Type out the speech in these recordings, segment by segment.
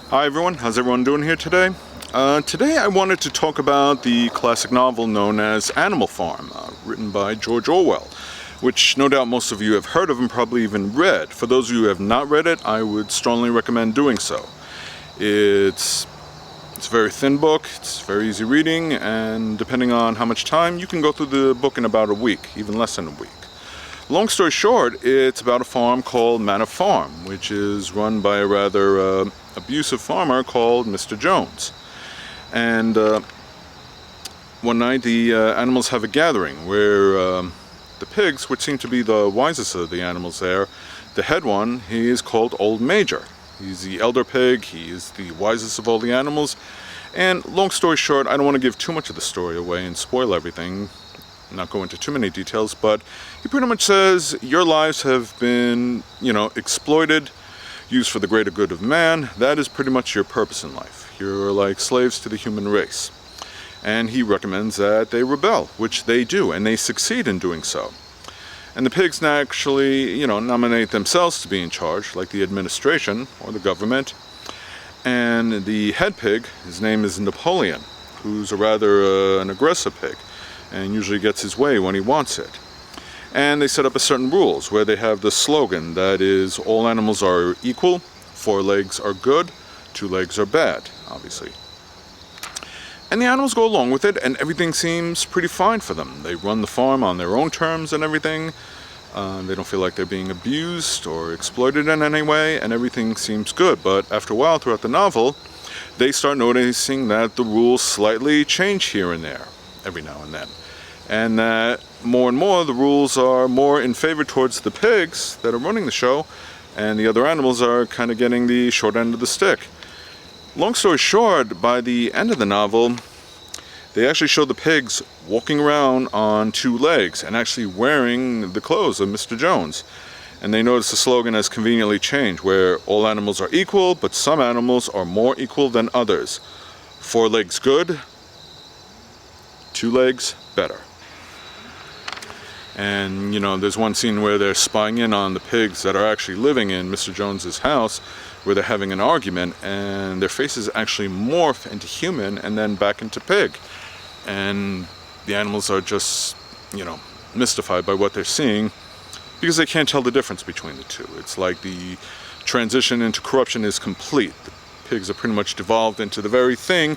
Hi everyone, how's everyone doing here today? Today I wanted to talk about the classic novel known as Animal Farm, written by George Orwell, which no doubt most of you have heard of and probably even read. For those of you who have not read it, I would strongly recommend doing so. It's a very thin book, it's very easy reading, and depending on how much time, you can go through the book in about a week, even less than a week. Long story short, it's about a farm called Manor Farm, which is run by a rather abusive farmer called Mr. Jones. And one night the animals have a gathering where the pigs, which seem to be the wisest of the animals there, the head one, he is called Old Major. He's the elder pig, he is the wisest of all the animals, and long story short, I don't want to give too much of the story away and spoil everything, not go into too many details, but he pretty much says, your lives have been, exploited, used for the greater good of man. That is pretty much your purpose in life. You're like slaves to the human race. And he recommends that they rebel, which they do, and they succeed in doing so. And the pigs actually, nominate themselves to be in charge, like the administration or the government. And the head pig, his name is Napoleon, who's a rather an aggressive pig, and usually gets his way when he wants it. And they set up a certain rules where they have the slogan that is, all animals are equal, 4 legs are good, 2 legs are bad, obviously. And the animals go along with it, and everything seems pretty fine for them. They run the farm on their own terms and everything. They don't feel like they're being abused or exploited in any way, and everything seems good. But after a while, throughout the novel, they start noticing that the rules slightly change here and there, every now and then. And that more and more, the rules are more in favor towards the pigs that are running the show, and the other animals are kind of getting the short end of the stick. Long story short, by the end of the novel, they actually show the pigs walking around on 2 legs and actually wearing the clothes of Mr. Jones. And they notice the slogan has conveniently changed, where all animals are equal, but some animals are more equal than others. 4 legs good, 2 legs better. And, there's one scene where they're spying in on the pigs that are actually living in Mr. Jones's house, where they're having an argument, and their faces actually morph into human and then back into pig. And the animals are just, mystified by what they're seeing, because they can't tell the difference between the two. It's like the transition into corruption is complete. The pigs are pretty much devolved into the very thing,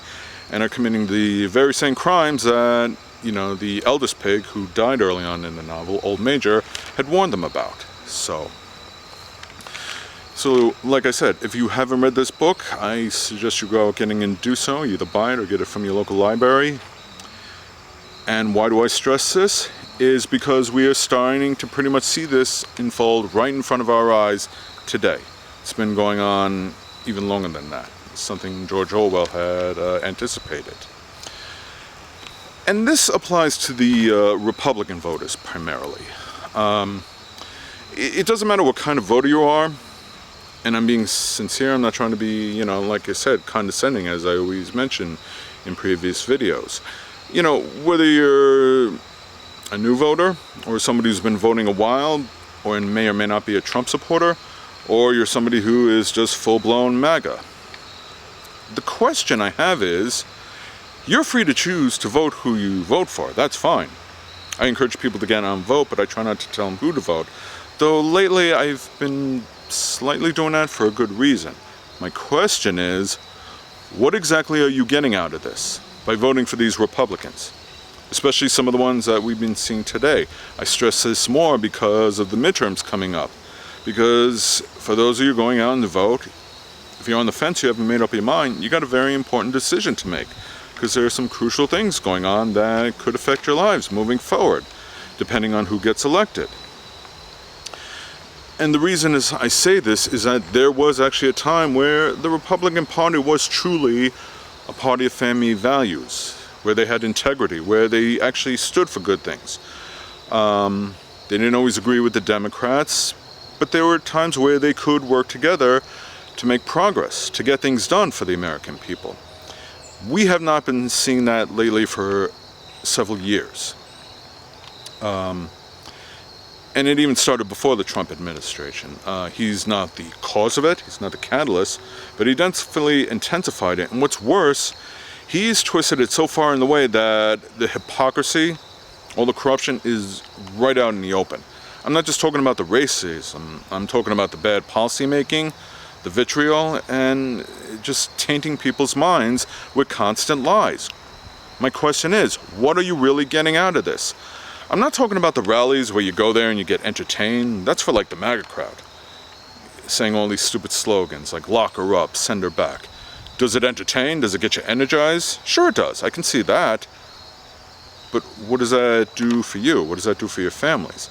and are committing the very same crimes that the eldest pig, who died early on in the novel, Old Major, had warned them about. So, like I said, if you haven't read this book, I suggest you go out getting and do so. Either buy it or get it from your local library. And why do I stress this? Is because we are starting to pretty much see this unfold right in front of our eyes today. It's been going on even longer than that. It's something George Orwell had anticipated. And this applies to the Republican voters primarily. It doesn't matter what kind of voter you are, and I'm being sincere, I'm not trying to be, like I said, condescending, as I always mention in previous videos. Whether you're a new voter, or somebody who's been voting a while, or may or may not be a Trump supporter, or you're somebody who is just full-blown MAGA. The question I have is, you're free to choose to vote who you vote for. That's fine. I encourage people to get out and vote, but I try not to tell them who to vote. Though lately I've been slightly doing that for a good reason. My question is, what exactly are you getting out of this by voting for these Republicans? Especially some of the ones that we've been seeing today. I stress this more because of the midterms coming up. Because for those of you going out and to vote, if you're on the fence, you haven't made up your mind, you got a very important decision to make. Because there are some crucial things going on that could affect your lives moving forward, depending on who gets elected. And the reason is I say this is that there was actually a time where the Republican Party was truly a party of family values, where they had integrity, where they actually stood for good things. They didn't always agree with the Democrats, but there were times where they could work together to make progress, to get things done for the American people. We have not been seeing that lately for several years. And it even started before the Trump administration. He's not the cause of it, he's not the catalyst, but he definitely intensified it. And what's worse, he's twisted it so far in the way that the hypocrisy, all the corruption is right out in the open. I'm not just talking about the racism, I'm talking about the bad policy making, the vitriol, and just tainting people's minds with constant lies. My question is, what are you really getting out of this? I'm not talking about the rallies where you go there and you get entertained. That's for like the MAGA crowd, saying all these stupid slogans like lock her up, send her back. Does it entertain? Does it get you energized? Sure it does, I can see that. But what does that do for you? What does that do for your families?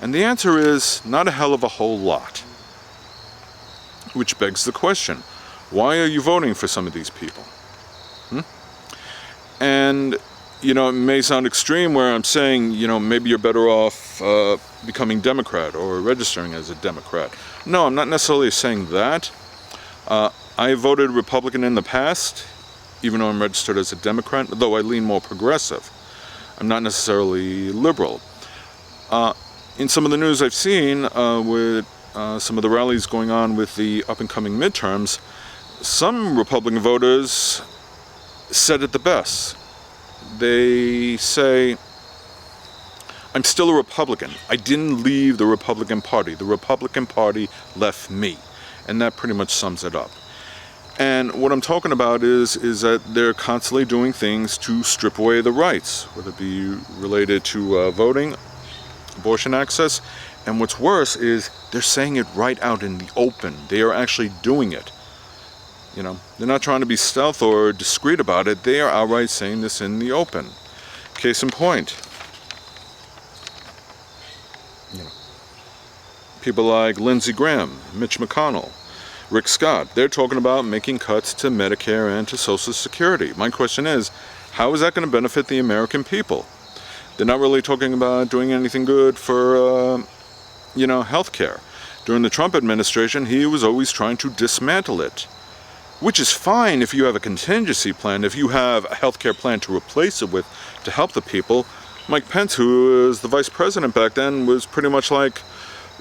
And the answer is not a hell of a whole lot. Which begs the question, why are you voting for some of these people? And, you know, it may sound extreme where I'm saying, you know, maybe you're better off becoming Democrat or registering as a Democrat. No, I'm not necessarily saying that. I voted Republican in the past, even though I'm registered as a Democrat, though I lean more progressive. I'm not necessarily liberal. In some of the news I've seen with some of the rallies going on with the up-and-coming midterms, some Republican voters said it the best. They say, I'm still a Republican. I didn't leave the Republican Party. The Republican Party left me. And that pretty much sums it up. And what I'm talking about is that they're constantly doing things to strip away the rights, whether it be related to voting, abortion access, and what's worse is they're saying it right out in the open. They are actually doing it. You know, they're not trying to be stealth or discreet about it. They are outright saying this in the open. Case in point, you know, people like Lindsey Graham, Mitch McConnell, Rick Scott, they're talking about making cuts to Medicare and to Social Security. My question is, how is that going to benefit the American people? They're not really talking about doing anything good for, you know, healthcare. During the Trump administration, he was always trying to dismantle it, which is fine if you have a contingency plan, if you have a healthcare plan to replace it with to help the people. Mike Pence, who was the vice president back then, was pretty much like,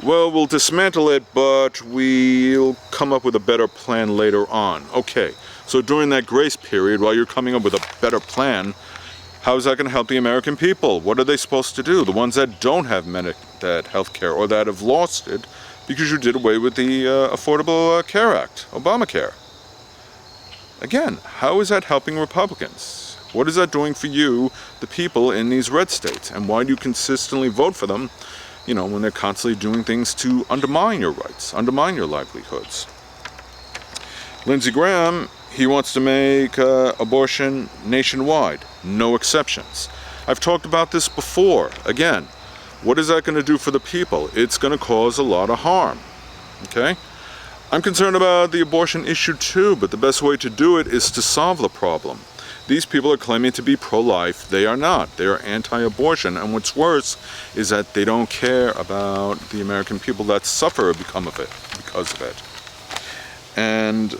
well, we'll dismantle it, but we'll come up with a better plan later on. Okay, so during that grace period, while you're coming up with a better plan, how is that going to help the American people? What are they supposed to do? The ones that don't have that health care or that have lost it because you did away with the Affordable Care Act, Obamacare. Again, how is that helping Republicans? What is that doing for you, the people in these red states? And why do you consistently vote for them, you know, when they're constantly doing things to undermine your rights, undermine your livelihoods? Lindsey Graham, he wants to make abortion nationwide, no exceptions. I've talked about this before. Again, what is that going to do for the people? It's going to cause a lot of harm, okay? I'm concerned about the abortion issue too, but the best way to do it is to solve the problem. These people are claiming to be pro-life. They are not. They are anti-abortion. And what's worse is that they don't care about the American people that suffer because of it. And,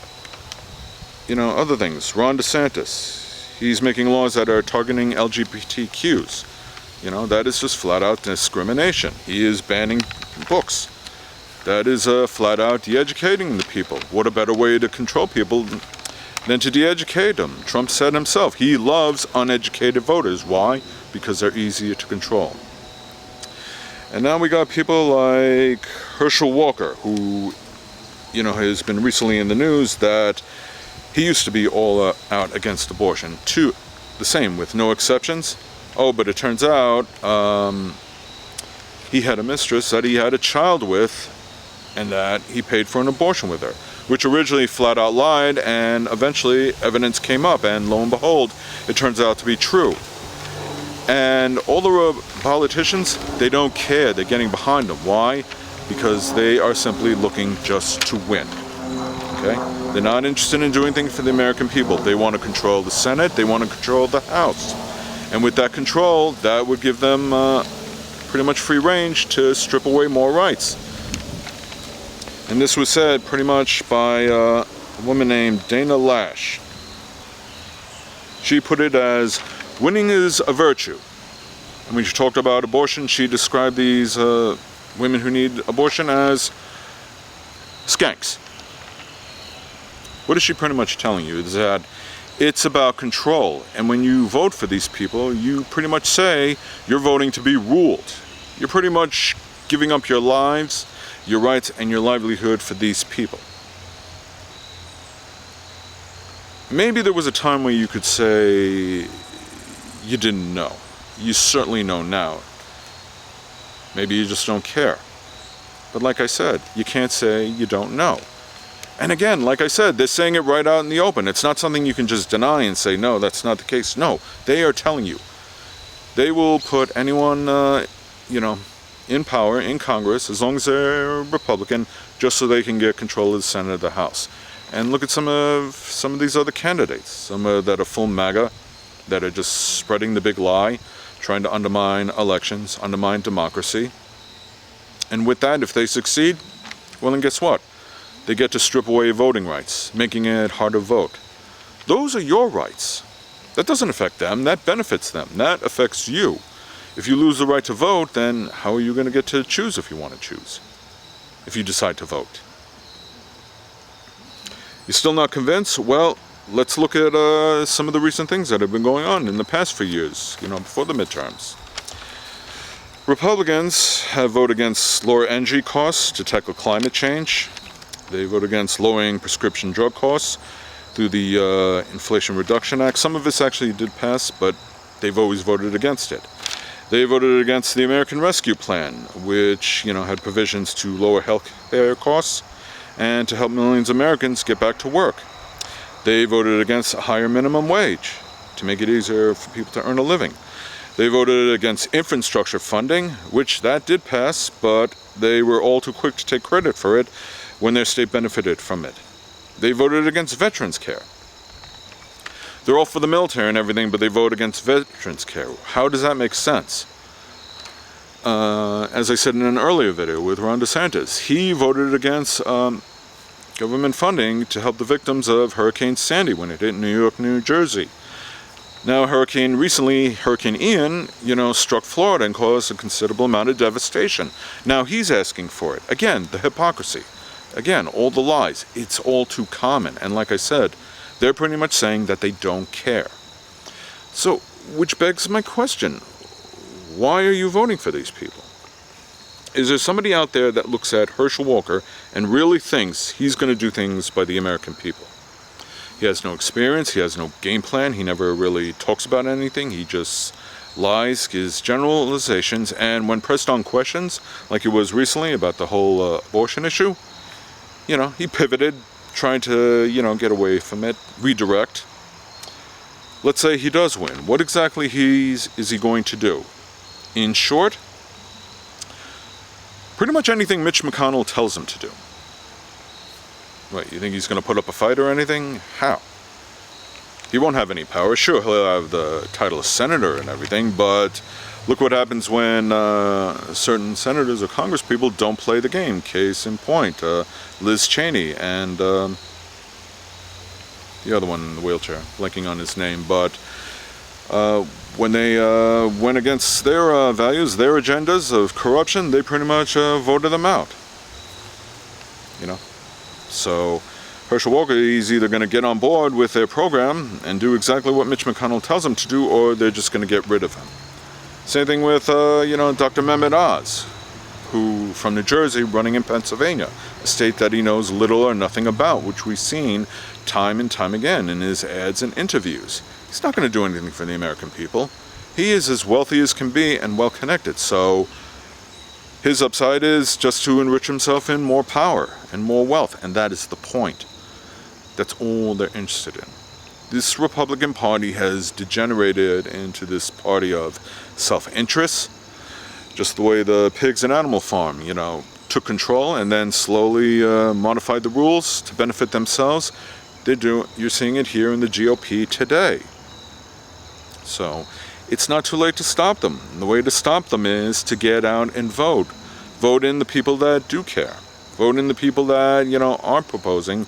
you know, other things. Ron DeSantis, he's making laws that are targeting LGBTQs. You know, that is just flat out discrimination. He is banning books. That is flat out de-educating the people. What a better way to control people than to de-educate them? Trump said himself, he loves uneducated voters. Why? Because they're easier to control. And now we got people like Herschel Walker, who, you know, has been recently in the news that he used to be all out against abortion. The same, with no exceptions. Oh, but it turns out he had a mistress that he had a child with, and that he paid for an abortion with her, which originally flat out lied, and eventually evidence came up, and lo and behold, it turns out to be true. And all the politicians, they don't care. They're getting behind them. Why? Because they are simply looking just to win. Okay? They're not interested in doing things for the American people. They want to control the Senate. They want to control the House. And with that control, that would give them pretty much free range to strip away more rights. And this was said pretty much by a woman named Dana Lash. She put it as, winning is a virtue. And when she talked about abortion, she described these women who need abortion as skanks. What is she pretty much telling you? Is that it's about control. And when you vote for these people, you pretty much say you're voting to be ruled. You're pretty much giving up your lives, your rights, and your livelihood for these people. Maybe there was a time where you could say you didn't know. You certainly know now. Maybe you just don't care. But like I said, you can't say you don't know. And again, like I said, they're saying it right out in the open. It's not something you can just deny and say, no, that's not the case. No, they are telling you. They will put anyone, in power, in Congress, as long as they're Republican, just so they can get control of the Senate or the House. And look at some of these other candidates, some that are full MAGA, that are just spreading the big lie, trying to undermine elections, undermine democracy. And with that, if they succeed, well, then guess what? They get to strip away voting rights, making it hard to vote. Those are your rights. That doesn't affect them, that benefits them, that affects you. If you lose the right to vote, then how are you going to get to choose if you want to choose? If you decide to vote. You're still not convinced? Well, let's look at some of the recent things that have been going on in the past few years, before the midterms. Republicans have voted against lower energy costs to tackle climate change. They voted against lowering prescription drug costs through the Inflation Reduction Act. Some of this actually did pass, but they've always voted against it. They voted against the American Rescue Plan, which had provisions to lower health care costs and to help millions of Americans get back to work. They voted against a higher minimum wage to make it easier for people to earn a living. They voted against infrastructure funding, which that did pass, but they were all too quick to take credit for it when their state benefited from it. They voted against veterans care. They're all for the military and everything, but they vote against veterans care. How does that make sense? As I said in an earlier video with Ron DeSantis, he voted against government funding to help the victims of Hurricane Sandy when it hit New York, New Jersey. Now, Hurricane Ian, struck Florida and caused a considerable amount of devastation. Now he's asking for it. Again, the hypocrisy. Again, all the lies. It's all too common. And like I said, they're pretty much saying that they don't care. So, which begs my question. Why are you voting for these people? Is there somebody out there that looks at Herschel Walker and really thinks he's going to do things by the American people? He has no experience, he has no game plan, he never really talks about anything, he just lies, gives generalizations, and when pressed on questions, like it was recently about the whole abortion issue, he pivoted, trying to, get away from it, redirect. Let's say he does win. What exactly is he going to do? In short, pretty much anything Mitch McConnell tells him to do. What, you think he's going to put up a fight or anything? How? He won't have any power. Sure, he'll have the title of senator and everything, but look what happens when certain senators or congresspeople don't play the game. Case in point, Liz Cheney and the other one in the wheelchair, blanking on his name, but when they went against their values, their agendas of corruption, they pretty much voted them out. So Herschel Walker is either going to get on board with their program and do exactly what Mitch McConnell tells them to do, or they're just going to get rid of him. Same thing with, Dr. Mehmet Oz, who from New Jersey, running in Pennsylvania, a state that he knows little or nothing about, which we've seen time and time again in his ads and interviews. He's not going to do anything for the American people. He is as wealthy as can be and well connected, so his upside is just to enrich himself in more power and more wealth, and that is the point. That's all they're interested in. This Republican Party has degenerated into this party of self-interest, just the way the pigs and animal farm, took control and then slowly modified the rules to benefit themselves. You're seeing it here in the GOP today. So it's not too late to stop them. And the way to stop them is to get out and vote. Vote in the people that do care. Vote in the people that, are proposing,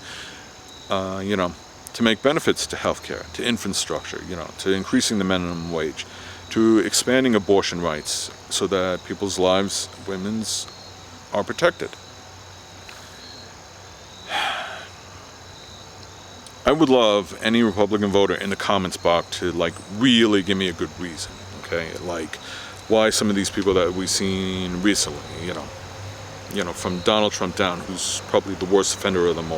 to make benefits to healthcare, to infrastructure, to increasing the minimum wage, to expanding abortion rights so that people's lives, women's are protected. I would love any Republican voter in the comments box to really give me a good reason, okay? Why some of these people that we've seen recently, from Donald Trump down, who's probably the worst offender of them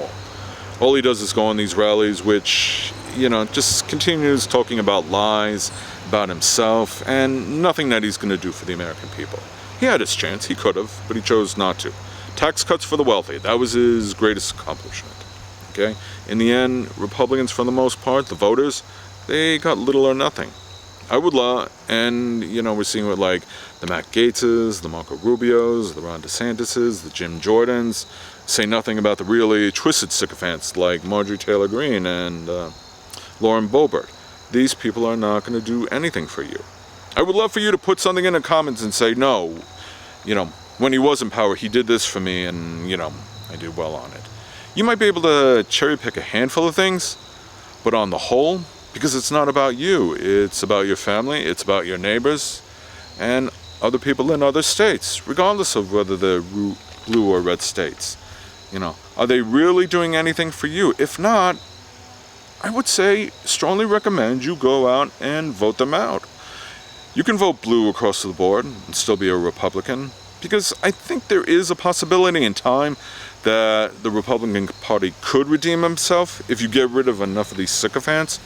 all he does is go on these rallies, which, just continues talking about lies, about himself, and nothing that he's going to do for the American people. He had his chance, he could have, but he chose not to. Tax cuts for the wealthy, that was his greatest accomplishment. Okay? In the end, Republicans, for the most part, the voters, they got little or nothing. I would love, and we're seeing with the Matt Gaetzes, the Marco Rubios, the Ron DeSantises, the Jim Jordans, say nothing about the really twisted sycophants like Marjorie Taylor Greene and Lauren Boebert. These people are not going to do anything for you. I would love for you to put something in the comments and say, no, when he was in power, he did this for me, and I did well on it. You might be able to cherry pick a handful of things, but on the whole, because it's not about you, it's about your family, it's about your neighbors, and other people in other states, regardless of whether they're blue or red states. Are they really doing anything for you? If not, I would strongly recommend you go out and vote them out. You can vote blue across the board and still be a Republican, because I think there is a possibility in time that the Republican Party could redeem himself if you get rid of enough of these sycophants,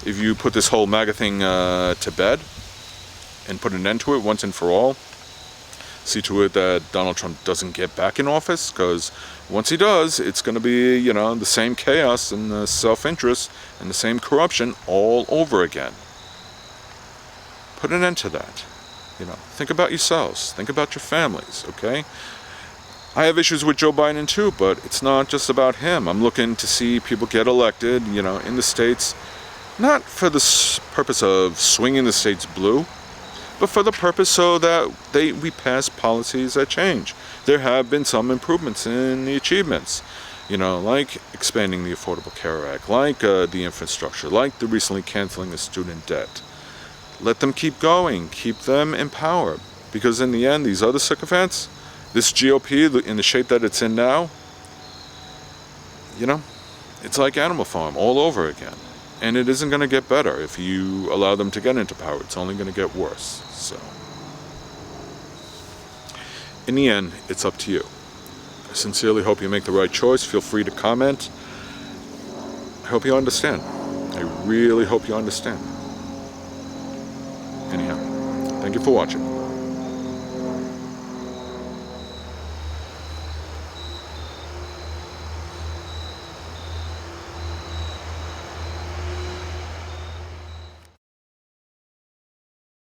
if you put this whole MAGA thing to bed and put an end to it once and for all. See to it that Donald Trump doesn't get back in office, because once he does, it's going to be, the same chaos and the self-interest and the same corruption all over again. Put an end to that. Think about yourselves. Think about your families, okay? I have issues with Joe Biden too, but it's not just about him. I'm looking to see people get elected, in the states, not for the purpose of swinging the states blue, but for the purpose so that we pass policies that change. There have been some improvements in the achievements, like expanding the Affordable Care Act, like the infrastructure, like the recently canceling the student debt. Let them keep going, keep them in power, because in the end, these other sycophants, this GOP in the shape that it's in now, it's like Animal Farm all over again. And it isn't going to get better if you allow them to get into power. It's only going to get worse. So, in the end, it's up to you. I sincerely hope you make the right choice. Feel free to comment. I hope you understand. I really hope you understand. Anyhow, thank you for watching.